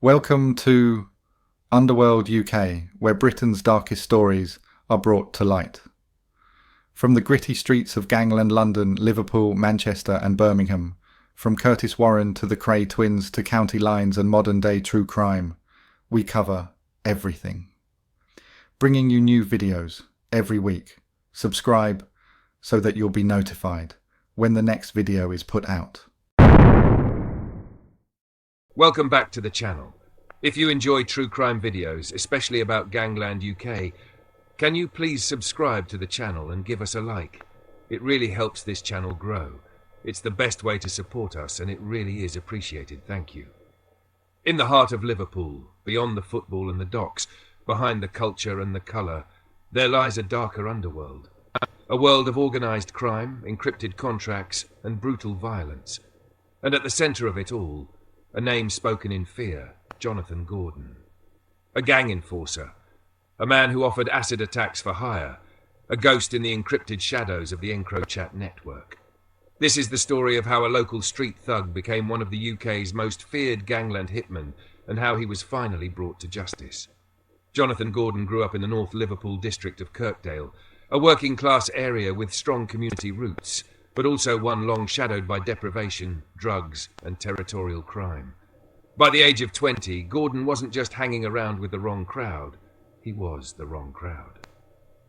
Welcome to Underworld UK, where Britain's darkest stories are brought to light. From the gritty streets of Gangland, London, Liverpool, Manchester and Birmingham, from Curtis Warren to the Cray twins to county lines and modern-day true crime, we cover everything. Bringing you new videos every week. Subscribe so that you'll be notified when the next video is put out. Welcome back to the channel. If you enjoy true crime videos, especially about Gangland UK, can you please subscribe to the channel and give us a like? It really helps this channel grow. It's the best way to support us and it really is appreciated. Thank you. In the heart of Liverpool, beyond the football and the docks, behind the culture and the colour, there lies a darker underworld. A world of organised crime, encrypted contracts and brutal violence. And at the centre of it all, a name spoken in fear, Jonathan Gordon. A gang enforcer, a man who offered acid attacks for hire, a ghost in the encrypted shadows of the EncroChat network. This is the story of how a local street thug became one of the UK's most feared gangland hitmen and how he was finally brought to justice. Jonathan Gordon grew up in the North Liverpool district of Kirkdale, a working-class area with strong community roots, but also one long shadowed by deprivation, drugs and territorial crime. By the age of 20, Gordon wasn't just hanging around with the wrong crowd, he was the wrong crowd.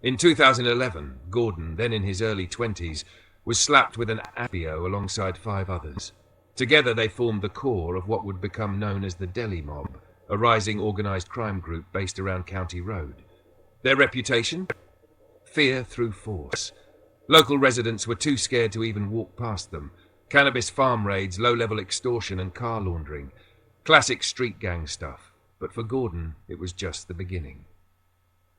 In 2011, Gordon, then in his early 20s, was slapped with an abio alongside 5 others. Together they formed the core of what would become known as the Deli Mob, a rising organised crime group based around County Road. Their reputation? Fear through force. Local residents were too scared to even walk past them. Cannabis farm raids, low-level extortion and car laundering. Classic street gang stuff. But for Gordon, it was just the beginning.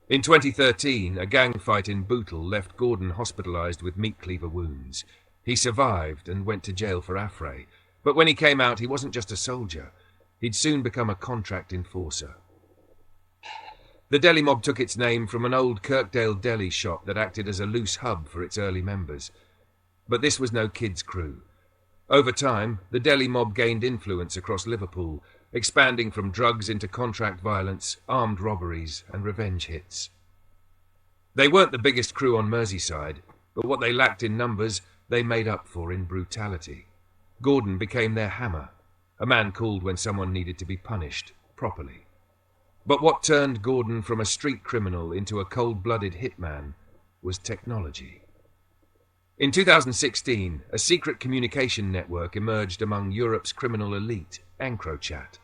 In 2013, a gang fight in Bootle left Gordon hospitalised with meat cleaver wounds. He survived and went to jail for affray. But when he came out, he wasn't just a soldier. He'd soon become a contract enforcer. The Deli Mob took its name from an old Kirkdale deli shop that acted as a loose hub for its early members. But this was no kids' crew. Over time, the Deli Mob gained influence across Liverpool, expanding from drugs into contract violence, armed robberies and revenge hits. They weren't the biggest crew on Merseyside, but what they lacked in numbers, they made up for in brutality. Gordon became their hammer, a man called when someone needed to be punished properly. But what turned Gordon from a street criminal into a cold-blooded hitman was technology. In 2016, a secret communication network emerged among Europe's criminal elite, EncroChat,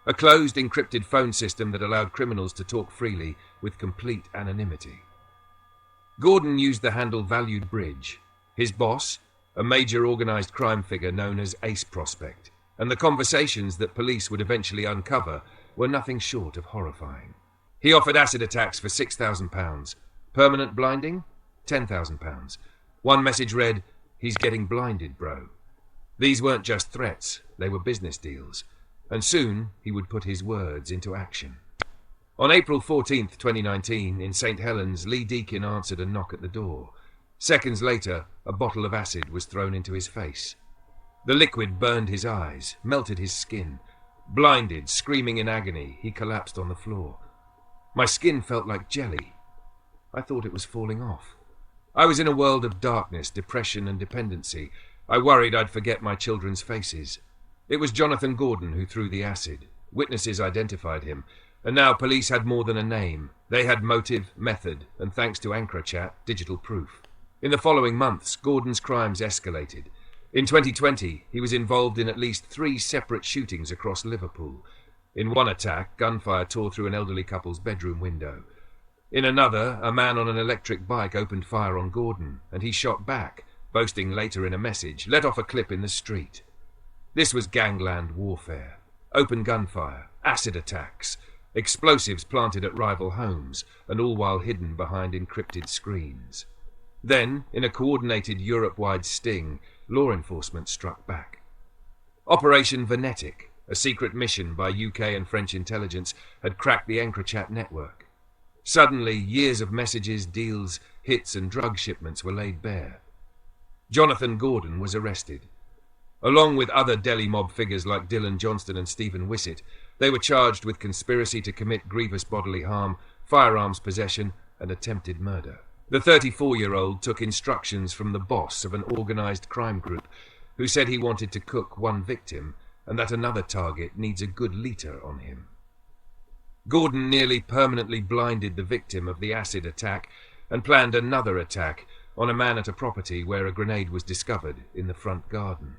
a closed, encrypted phone system that allowed criminals to talk freely with complete anonymity. Gordon used the handle Valued Bridge. His boss, a major organised crime figure known as Ace Prospect, and the conversations that police would eventually uncover were nothing short of horrifying. He offered acid attacks for £6,000. Permanent blinding? £10,000. One message read, "He's getting blinded, bro." These weren't just threats, they were business deals. And soon he would put his words into action. On April 14th, 2019, in St Helens, Lee Deakin answered a knock at the door. Seconds later, a bottle of acid was thrown into his face. The liquid burned his eyes, melted his skin. Blinded, screaming in agony, he collapsed on the floor. My skin felt like jelly. I thought it was falling off. I was in a world of darkness, depression and dependency. I worried I'd forget my children's faces. It was Jonathan Gordon who threw the acid. Witnesses identified him, and now police had more than a name. They had motive, method, and thanks to EncroChat, digital proof. In the following months, Gordon's crimes escalated. In 2020, he was involved in at least 3 separate shootings across Liverpool. In one attack, gunfire tore through an elderly couple's bedroom window. In another, a man on an electric bike opened fire on Gordon, and he shot back, boasting later in a message, "Let off a clip in the street." This was gangland warfare. Open gunfire, acid attacks, explosives planted at rival homes, and all while hidden behind encrypted screens. Then, in a coordinated Europe-wide sting, law enforcement struck back. Operation Venetic, a secret mission by UK and French intelligence, had cracked the EncroChat network. Suddenly, years of messages, deals, hits and drug shipments were laid bare. Jonathan Gordon was arrested. Along with other Deli Mob figures like Dylan Johnston and Stephen Wissett, They were charged with conspiracy to commit grievous bodily harm, firearms possession, and attempted murder. The 34-year-old took instructions from the boss of an organised crime group who said he wanted to cook one victim and that another target needs a good liter on him. Gordon nearly permanently blinded the victim of the acid attack and planned another attack on a man at a property where a grenade was discovered in the front garden.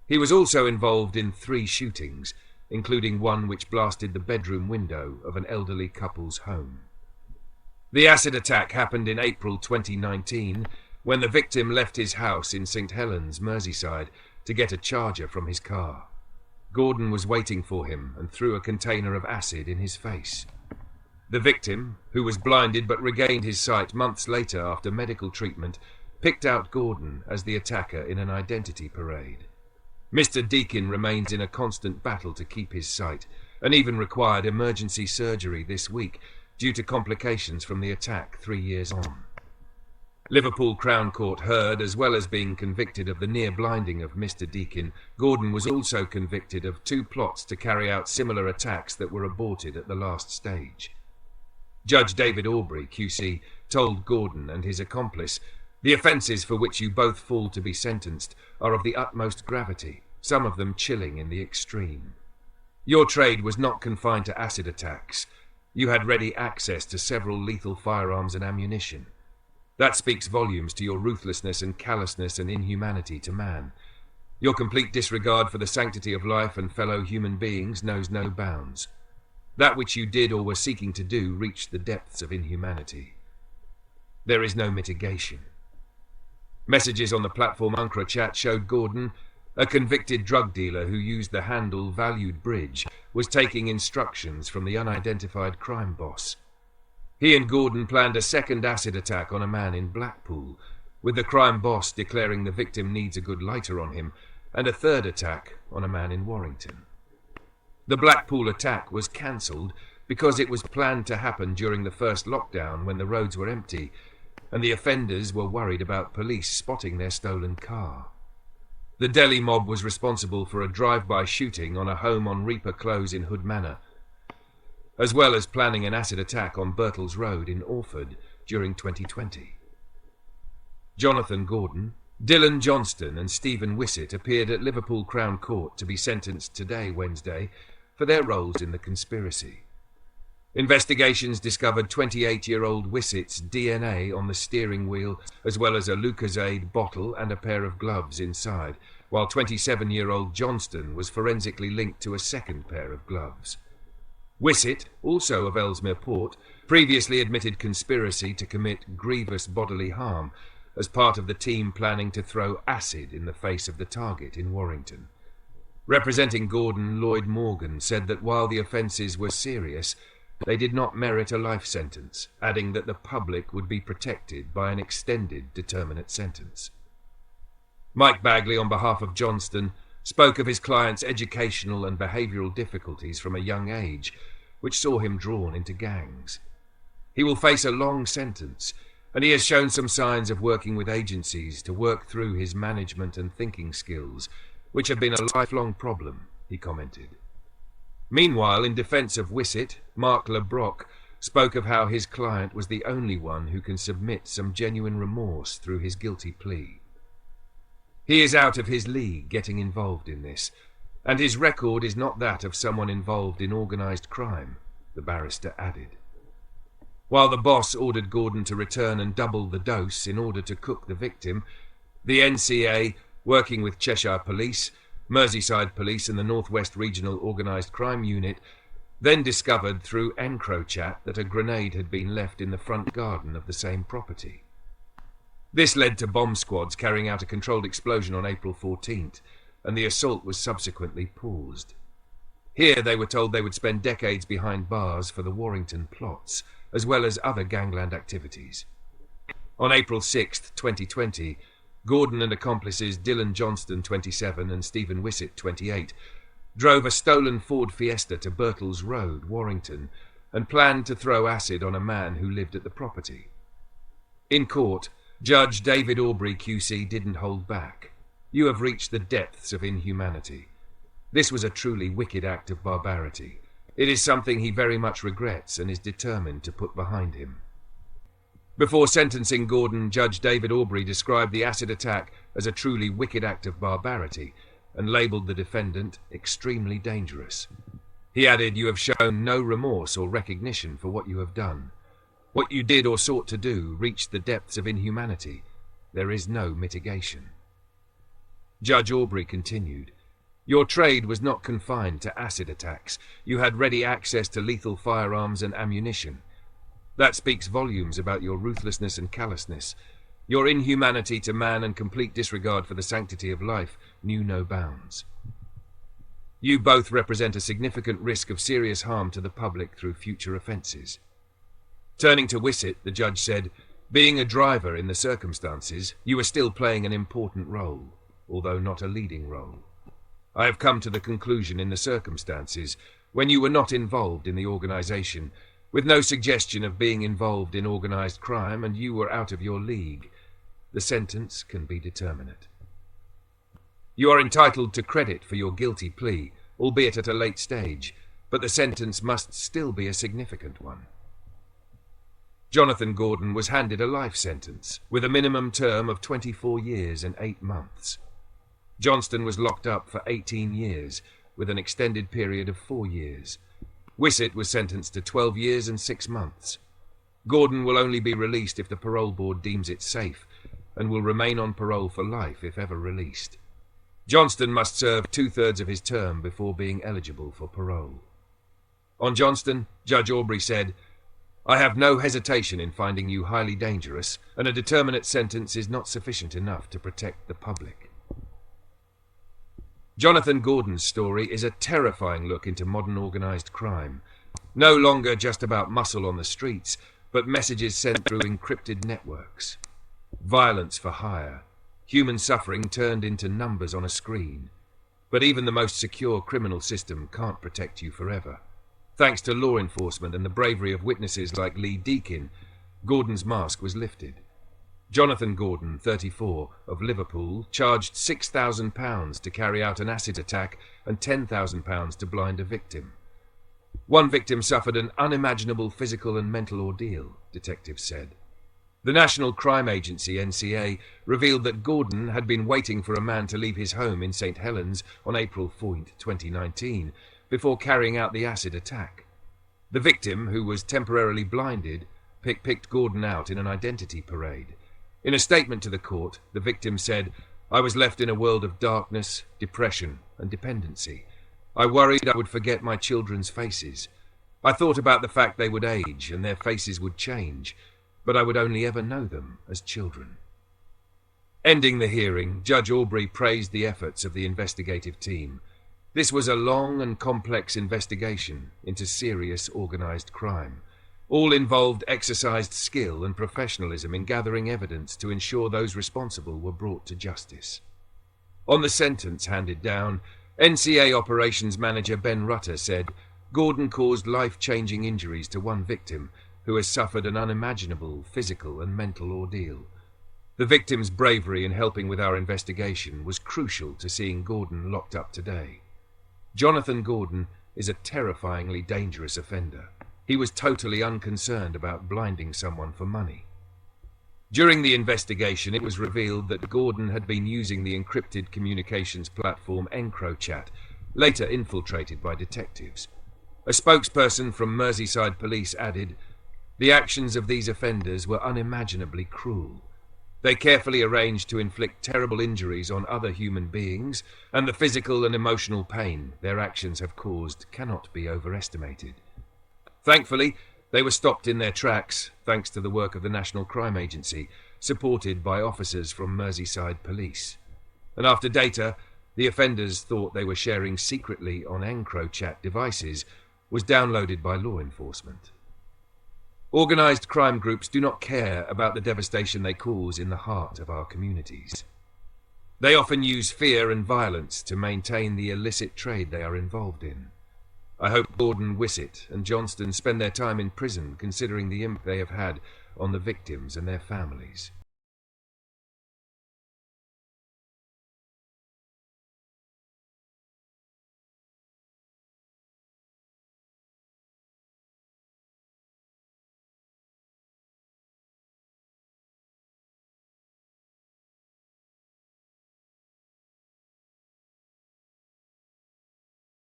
He was also involved in 3 shootings, including one which blasted the bedroom window of an elderly couple's home. The acid attack happened in April 2019 when the victim left his house in St Helens, Merseyside, to get a charger from his car. Gordon was waiting for him and threw a container of acid in his face. The victim, who was blinded but regained his sight months later after medical treatment, picked out Gordon as the attacker in an identity parade. Mr. Deakin remains in a constant battle to keep his sight and even required emergency surgery this week due to complications from the attack 3 years on. Liverpool Crown Court heard, as well as being convicted of the near blinding of Mr. Deakin, Gordon was also convicted of 2 plots to carry out similar attacks that were aborted at the last stage. Judge David Aubrey, QC, told Gordon and his accomplice, "The offences for which you both fall to be sentenced are of the utmost gravity, some of them chilling in the extreme. Your trade was not confined to acid attacks. You had ready access to several lethal firearms and ammunition. That speaks volumes to your ruthlessness and callousness and inhumanity to man. Your complete disregard for the sanctity of life and fellow human beings knows no bounds. That which you did or were seeking to do reached the depths of inhumanity. There is no mitigation." Messages on the platform EncroChat showed Gordon, a convicted drug dealer who used the handle Valued Bridge, was taking instructions from the unidentified crime boss. He and Gordon planned a second acid attack on a man in Blackpool, with the crime boss declaring the victim needs a good lighter on him, and a third attack on a man in Warrington. The Blackpool attack was cancelled because it was planned to happen during the first lockdown when the roads were empty, and the offenders were worried about police spotting their stolen car. The Deli Mob was responsible for a drive-by shooting on a home on Reaper Close in Hood Manor, as well as planning an acid attack on Birtles Road in Orford during 2020. Jonathan Gordon, Dylan Johnston and Stephen Wissett appeared at Liverpool Crown Court to be sentenced today, Wednesday, for their roles in the conspiracy. Investigations discovered 28-year-old Wissett's DNA on the steering wheel, as well as a Lucozade bottle and a pair of gloves inside, while 27-year-old Johnston was forensically linked to a second pair of gloves. Wissett, also of Ellesmere Port, previously admitted conspiracy to commit grievous bodily harm as part of the team planning to throw acid in the face of the target in Warrington. Representing Gordon, Lloyd Morgan said that while the offences were serious, they did not merit a life sentence, adding that the public would be protected by an extended determinate sentence. Mike Bagley, on behalf of Johnston, spoke of his client's educational and behavioural difficulties from a young age, which saw him drawn into gangs. He will face a long sentence, and he has shown some signs of working with agencies to work through his management and thinking skills, which have been a lifelong problem, he commented. Meanwhile, in defence of Wissett, Mark LeBrock spoke of how his client was the only one who can submit some genuine remorse through his guilty plea. He is out of his league getting involved in this, and his record is not that of someone involved in organised crime, the barrister added. While the boss ordered Gordon to return and double the dose in order to cook the victim, the NCA, working with Cheshire Police, Merseyside Police and the North West Regional Organised Crime Unit, then discovered through EncroChat that a grenade had been left in the front garden of the same property. This led to bomb squads carrying out a controlled explosion on April 14th, and the assault was subsequently paused. Here they were told they would spend decades behind bars for the Warrington plots, as well as other gangland activities. On April 6, 2020, Gordon and accomplices Dylan Johnston, 27, and Stephen Wissett, 28, drove a stolen Ford Fiesta to Birtles Road, Warrington, and planned to throw acid on a man who lived at the property. In court, Judge David Aubrey QC didn't hold back. "You have reached the depths of inhumanity. This was a truly wicked act of barbarity. It is something he very much regrets and is determined to put behind him. Before sentencing Gordon, Judge David Aubrey described the acid attack as a truly wicked act of barbarity and labelled the defendant extremely dangerous. He added, "You have shown no remorse or recognition for what you have done. What you did or sought to do reached the depths of inhumanity. There is no mitigation." Judge Aubrey continued, "Your trade was not confined to acid attacks. You had ready access to lethal firearms and ammunition. That speaks volumes about your ruthlessness and callousness. Your inhumanity to man and complete disregard for the sanctity of life knew no bounds. You both represent a significant risk of serious harm to the public through future offences." Turning to Wissett, the judge said, "Being a driver in the circumstances, you were still playing an important role, although not a leading role. I have come to the conclusion in the circumstances, when you were not involved in the organisation, with no suggestion of being involved in organised crime, and you were out of your league, the sentence can be determinate. You are entitled to credit for your guilty plea, albeit at a late stage, but the sentence must still be a significant one." Jonathan Gordon was handed a life sentence, with a minimum term of 24 years and 8 months. Johnston was locked up for 18 years, with an extended period of 4 years. Wissett was sentenced to 12 years and 6 months. Gordon will only be released if the parole board deems it safe, and will remain on parole for life if ever released. Johnston must serve 2/3 of his term before being eligible for parole. On Johnston, Judge Aubrey said, "I have no hesitation in finding you highly dangerous, and a determinate sentence is not sufficient enough to protect the public." Jonathan Gordon's story is a terrifying look into modern organised crime. No longer just about muscle on the streets, but messages sent through encrypted networks. Violence for hire. Human suffering turned into numbers on a screen. But even the most secure criminal system can't protect you forever. Thanks to law enforcement and the bravery of witnesses like Lee Deakin, Gordon's mask was lifted. Jonathan Gordon, 34, of Liverpool, charged £6,000 to carry out an acid attack and £10,000 to blind a victim. One victim suffered an unimaginable physical and mental ordeal, detectives said. The National Crime Agency, NCA, revealed that Gordon had been waiting for a man to leave his home in St Helens on April 4, 2019, before carrying out the acid attack. The victim, who was temporarily blinded, picked Gordon out in an identity parade. In a statement to the court, the victim said, "I was left in a world of darkness, depression, and dependency. I worried I would forget my children's faces. I thought about the fact they would age and their faces would change, but I would only ever know them as children." Ending the hearing, Judge Aubrey praised the efforts of the investigative team. This was a long and complex investigation into serious organised crime. All involved exercised skill and professionalism in gathering evidence to ensure those responsible were brought to justice. On the sentence handed down, NCA Operations Manager Ben Rutter said, "Gordon caused life-changing injuries to one victim who has suffered an unimaginable physical and mental ordeal. The victim's bravery in helping with our investigation was crucial to seeing Gordon locked up today. Jonathan Gordon is a terrifyingly dangerous offender. He was totally unconcerned about blinding someone for money." During the investigation, it was revealed that Gordon had been using the encrypted communications platform EncroChat, later infiltrated by detectives. A spokesperson from Merseyside Police added, "The actions of these offenders were unimaginably cruel. They carefully arranged to inflict terrible injuries on other human beings, and the physical and emotional pain their actions have caused cannot be overestimated." Thankfully, they were stopped in their tracks, thanks to the work of the National Crime Agency, supported by officers from Merseyside Police. And after data the offenders thought they were sharing secretly on EncroChat devices was downloaded by law enforcement. Organised crime groups do not care about the devastation they cause in the heart of our communities. They often use fear and violence to maintain the illicit trade they are involved in. I hope Gordon, Wissett and Johnston spend their time in prison considering the impact they have had on the victims and their families.